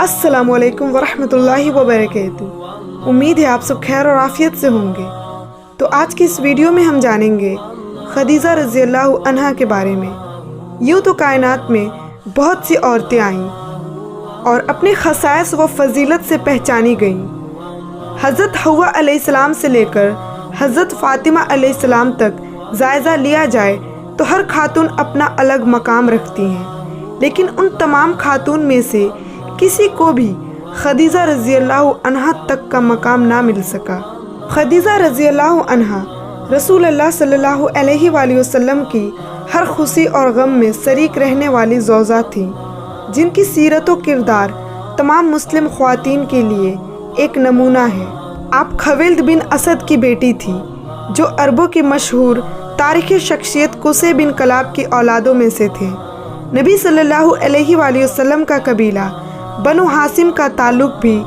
अस्सलामु अलैकुम वरहमतुल्लाहि वबरकातुहू। उम्मीद है आप सब खैर और आफियत से होंगे। तो आज की इस वीडियो में हम जानेंगे खदीजा रज़ी अल्लाह अन्हा के बारे में। यूँ तो कायनात में बहुत सी औरतें आईं और अपने खसाइस व फजीलत से पहचानी गईं। हज़रत हव्वा अलैहिस्सलाम से लेकर हज़रत फ़ातिमा अलैहिस्सलाम तक जायज़ा लिया जाए तो हर खातून अपना अलग मकाम रखती हैं, लेकिन उन तमाम खातून में से किसी को भी खदीजा रज़ी अल्लाह अन्हा तक का मकाम ना मिल सका। खदीजा रज़ी अल्लाह अन्हा रसूल अल्लाह सल्लल्लाहु अलैहि वसल्लम की हर खुशी और गम में शरीक रहने वाली ज़ौजा थी, जिनकी सीरत व किरदार तमाम मुस्लिम ख्वातीन के लिए एक नमूना है। आप खविल्द बिन असद की बेटी थी, जो अरबों की मशहूर तारीख़ी शख्सियत कुसे बिन कलाब की औलादों में से थे। नबी सल्लल्लाहु अलैहि वसल्लम का कबीला बनु हासिम का ताल्लुक भी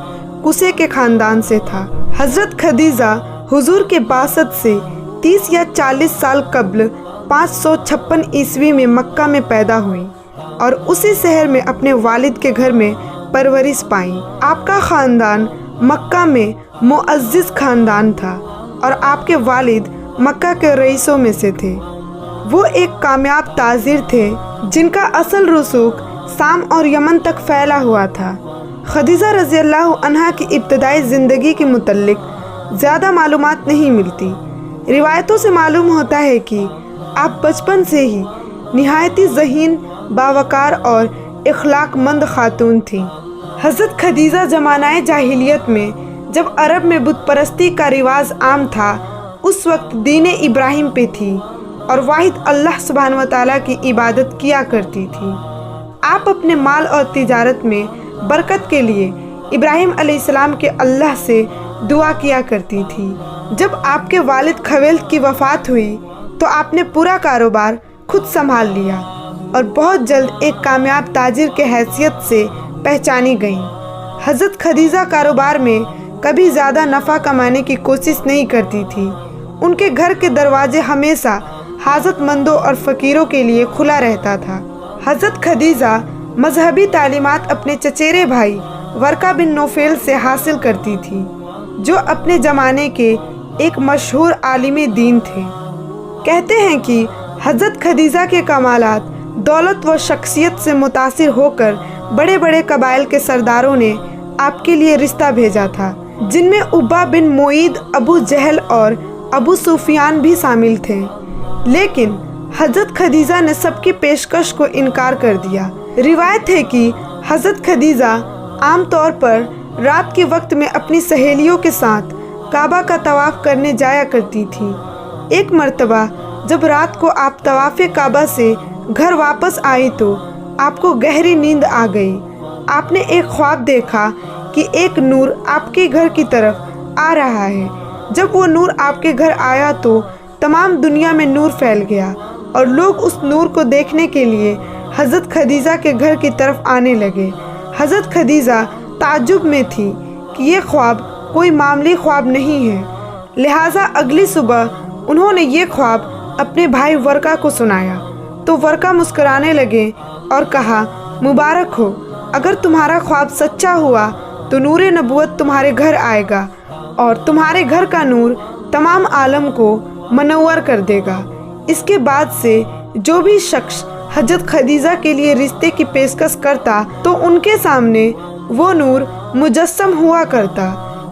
कुसे के ख़ानदान से था। हज़रत खदीजा हुजूर के बासत से 30 या 40 साल कब्ल 556 ईस्वी में मक्का में पैदा हुई और उसी शहर में अपने वालिद के घर में परवरिश पाई। आपका ख़ानदान मक्का में मुअज़्ज़िज़ ख़ानदान था और आपके वालिद मक्का के रईसों में से थे। वो एक कामयाब ताजिर थे, जिनका असल रसूख शाम और यमन तक फैला हुआ था। खदीजा रज़ी अल्लाह अन्हा की इब्तदाई ज़िंदगी के मुतल्लिक ज़्यादा मालूमात नहीं मिलती। रिवायतों से मालूम होता है कि आप बचपन से ही निहायती ज़हीन, बावकार और इखलाक़मंद खातून थीं। हज़रत खदीजा ज़मानाए जाहिलियत में जब अरब में बुत परस्ती का रिवाज आम था, उस वक्त दीन इब्राहिम पे थी और वाहिद अल्लाह सुब्हानहू व तआला की इबादत किया करती थी। आप अपने माल और तिजारत में बरकत के लिए इब्राहिम अलैहिस्सलाम के अल्लाह से दुआ किया करती थी। जब आपके वालिद खवेल्द की वफ़ात हुई तो आपने पूरा कारोबार खुद संभाल लिया और बहुत जल्द एक कामयाब ताजिर के हैसियत से पहचानी गईं। हज़रत खदीजा कारोबार में कभी ज़्यादा नफ़ा कमाने की कोशिश नहीं करती थी। उनके घर के दरवाजे हमेशा हाजतमंदों और फ़कीरों के लिए खुला रहता था। हज़रत खदीजा मजहबी तालीमात अपने चचेरे भाई वर्का बिन नौफेल से हासिल करती थी, जो अपने ज़माने के एक मशहूर आलिम दीन थे। कहते हैं कि हज़रत खदीजा के कमालात, दौलत व शख्सियत से मुतासिर होकर बड़े बड़े कबाइल के सरदारों ने आपके लिए रिश्ता भेजा था, जिनमें उब्बा बिन मुईद, अबू जहल और अबू सुफियान भी शामिल थे। लेकिन हज़रत खदीजा ने सबकी पेशकश को इनकार कर दिया। रिवायत है कि हज़रत खदीजा आम तौर पर रात के वक्त में अपनी सहेलियों के साथ काबा का तवाफ़ करने जाया करती थी। एक मर्तबा जब रात को आप तवाफ़े काबा से घर वापस आई तो आपको गहरी नींद आ गई। आपने एक ख्वाब देखा कि एक नूर आपके घर की तरफ आ रहा है। जब वो नूर आपके घर आया तो तमाम दुनिया में नूर फैल गया और लोग उस नूर को देखने के लिए हज़रत खदीजा के घर की तरफ आने लगे। हज़रत खदीजा ताज्जुब में थी कि ये ख्वाब कोई मामूली ख्वाब नहीं है। लिहाजा अगली सुबह उन्होंने ये ख्वाब अपने भाई वर्का को सुनाया तो वर्का मुस्कुराने लगे और कहा, मुबारक हो, अगर तुम्हारा ख्वाब सच्चा हुआ तो नूर नबूवत तुम्हारे घर आएगा और तुम्हारे घर का नूर तमाम आलम को मनव्वर कर देगा। इसके बाद से जो भी शख्स हज़रत खदीजा के लिए रिश्ते की पेशकश करता तो उनके सामने वो नूर मुजस्सम हुआ करता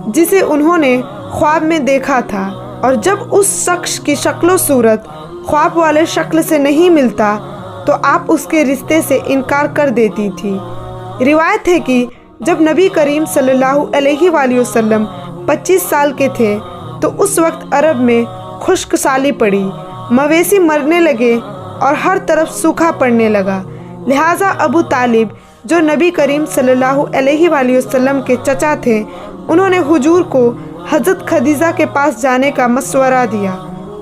जिसे उन्होंने ख्वाब में देखा था, और जब उस शख्स की शक्ल सूरत ख्वाब वाले शक्ल से नहीं मिलता तो आप उसके रिश्ते से इनकार कर देती थी। रिवायत है कि जब नबी करीम सल्लल्लाहु अलैहि वसल्लम 25 साल के थे तो उस वक्त अरब में खुश्क साली पड़ी, मवेशी मरने लगे और हर तरफ सूखा पड़ने लगा। लिहाजा अबू तालिब, जो नबी करीम सल्लल्लाहु अलैहि वसल्लम के चचा थे, उन्होंने हुजूर को हज़रत खदीजा के पास जाने का मशवरा दिया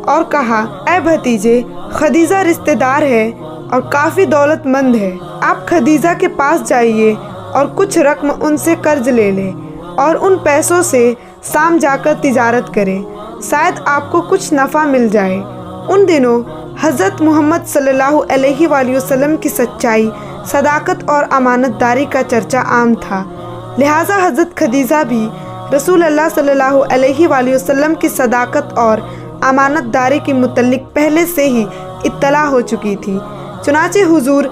और कहा, ऐ भतीजे, खदीजा रिश्तेदार है और काफ़ी दौलतमंद है। आप खदीजा के पास जाइए और कुछ रकम उनसे कर्ज ले लें और उन पैसों से शाम जाकर तिजारत करें, शायद आपको कुछ नफ़ा मिल जाए। उन दिनों हज़रत मोहम्मद सल्लल्लाहु अलैहि वसल्लम की सच्चाई صداقت اور امانت داری کا چرچا عام تھا، لہٰذا حضرت خدیجہ بھی رسول اللہ صلی اللہ علیہ وآلہ وسلم کی صداقت اور امانت داری کے متعلق پہلے سے ہی اطلاع ہو چکی تھی۔ چنانچہ حضور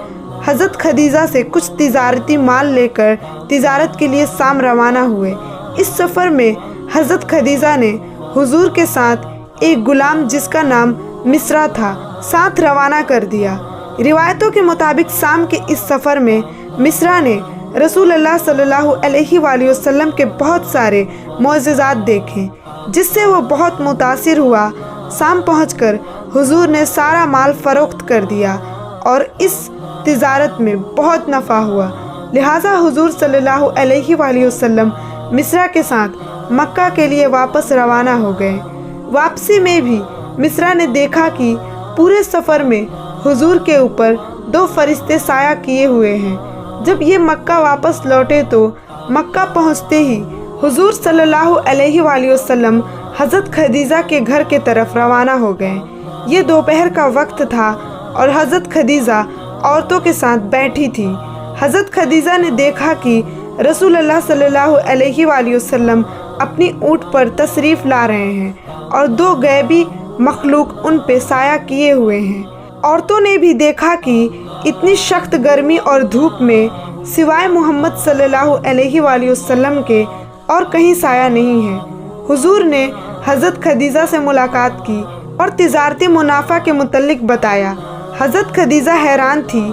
حضرت خدیجہ سے کچھ تجارتی مال لے کر تجارت کے لیے شام روانہ ہوئے۔ اس سفر میں حضرت خدیجہ نے حضور کے ساتھ ایک غلام جس کا نام مصرع تھا ساتھ روانہ کر دیا۔ روایتوں کے مطابق شام کے اس سفر میں مصرع نے رسول اللہ صلی اللہ علیہ وآلہ وسلم کے بہت سارے معجزات دیکھے، جس سے وہ بہت متاثر ہوا۔ شام پہنچ کر حضور نے سارا مال فروخت کر دیا اور اس تجارت میں بہت نفع ہوا، لہٰذا حضور صلی اللہ علیہ وآلہ وسلم مصرع کے ساتھ مکہ کے لیے واپس روانہ ہو گئے۔ واپسی میں بھی مصرع نے دیکھا کہ پورے سفر میں حضور کے اوپر 2 فرشتے سایہ کیے ہوئے ہیں۔ جب یہ مکہ واپس لوٹے تو مکہ پہنچتے ہی حضور صلی اللہ علیہ وآلہ وسلم حضرت خدیجہ کے گھر کے طرف روانہ ہو گئے۔ یہ دوپہر کا وقت تھا اور حضرت خدیجہ عورتوں کے ساتھ بیٹھی تھی۔ حضرت خدیجہ نے دیکھا کہ رسول اللہ صلی اللہ علیہ وآلہ وسلم اپنی اونٹ پر تشریف لا رہے ہیں اور 2 غیبی مخلوق ان پہ سایہ کیے ہوئے ہیں۔ عورتوں نے بھی دیکھا کہ اتنی سخت گرمی اور دھوپ میں سوائے محمد صلی اللہ علیہ وآلہ وسلم کے اور کہیں سایہ نہیں ہے۔ حضور نے حضرت خدیجہ سے ملاقات کی اور تجارتی منافع کے متعلق بتایا۔ حضرت خدیجہ حیران تھی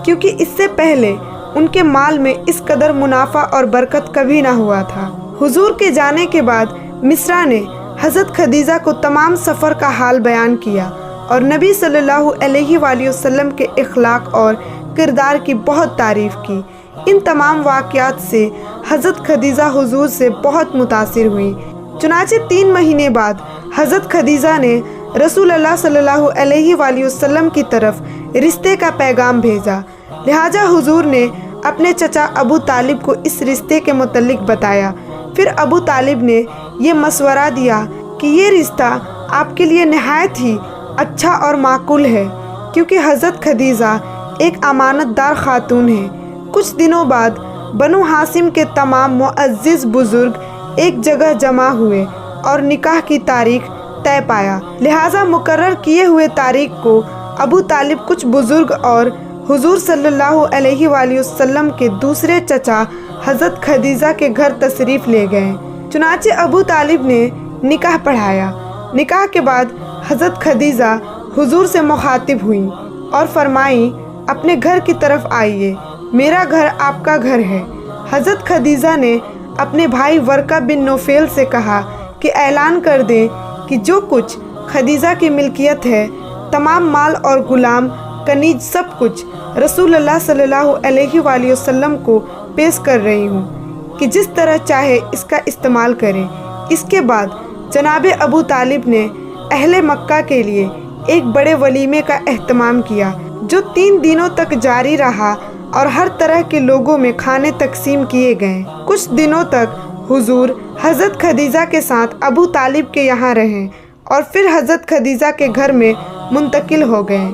کیونکہ اس سے پہلے ان کے مال میں اس قدر منافع اور برکت کبھی نہ ہوا تھا۔ حضور کے جانے کے بعد مصرع نے حضرت خدیجہ کو تمام سفر کا حال بیان کیا اور نبی صلی اللہ علیہ وآلہ وسلم کے اخلاق اور کردار کی بہت تعریف کی۔ ان تمام واقعات سے حضرت خدیجہ حضور سے بہت متاثر ہوئی۔ چنانچہ 3 مہینے بعد حضرت خدیجہ نے رسول اللہ صلی اللہ علیہ وآلہ وسلم کی طرف رشتے کا پیغام بھیجا، لہٰذا حضور نے اپنے چچا ابو طالب کو اس رشتے کے متعلق بتایا۔ پھر ابو طالب نے یہ مشورہ دیا کہ یہ رشتہ آپ کے لیے نہایت ہی اچھا اور معقول ہے، کیونکہ حضرت خدیجہ ایک امانت دار خاتون ہے۔ کچھ دنوں بعد بنو ہاشم کے تمام معزز بزرگ ایک جگہ جمع ہوئے اور نکاح کی تاریخ طے پایا، لہٰذا مقرر کیے ہوئے تاریخ کو ابو طالب کچھ بزرگ اور حضور صلی اللہ علیہ وآلہ وسلم کے دوسرے چچا حضرت خدیجہ کے گھر تشریف لے گئے۔ چنانچہ ابو طالب نے نکاح پڑھایا۔ نکاح کے بعد حضرت خدیجہ حضور سے مخاطب ہوئیں اور فرمائیں، اپنے گھر کی طرف آئیے، میرا گھر آپ کا گھر ہے۔ حضرت خدیجہ نے اپنے بھائی ورقہ بن نوفل سے کہا کہ اعلان کر دیں کہ جو کچھ خدیجہ کی ملکیت ہے، تمام مال اور غلام کنیز سب کچھ رسول اللہ صلی اللہ علیہ وآلہ وسلم کو پیش کر رہی ہوں کہ جس طرح چاہے اس کا استعمال کریں۔ اس کے بعد جناب ابو طالب نے اہل مکہ کے لیے ایک بڑے ولیمے کا اہتمام کیا جو 3 دنوں تک جاری رہا اور ہر طرح کے لوگوں میں کھانے تقسیم کیے گئے۔ کچھ دنوں تک حضور حضرت خدیجہ کے ساتھ ابو طالب کے یہاں رہے اور پھر حضرت خدیجہ کے گھر میں منتقل ہو گئے۔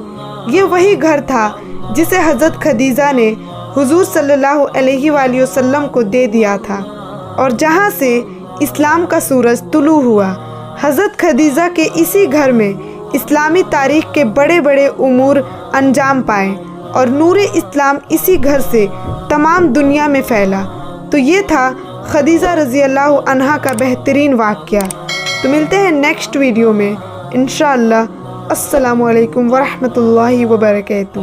یہ وہی گھر تھا جسے حضرت خدیجہ نے حضور صلی اللہ علیہ وآلہ وسلم کو دے دیا تھا اور جہاں سے اسلام کا سورج طلوع ہوا۔ حضرت خدیجہ کے اسی گھر میں اسلامی تاریخ کے بڑے بڑے امور انجام پائے اور نور اسلام اسی گھر سے تمام دنیا میں پھیلا۔ تو یہ تھا خدیجہ رضی اللہ عنہا کا بہترین واقعہ۔ تو ملتے ہیں نیکسٹ ویڈیو میں انشاءاللہ۔ السلام علیکم ورحمۃ اللہ وبرکاتہ۔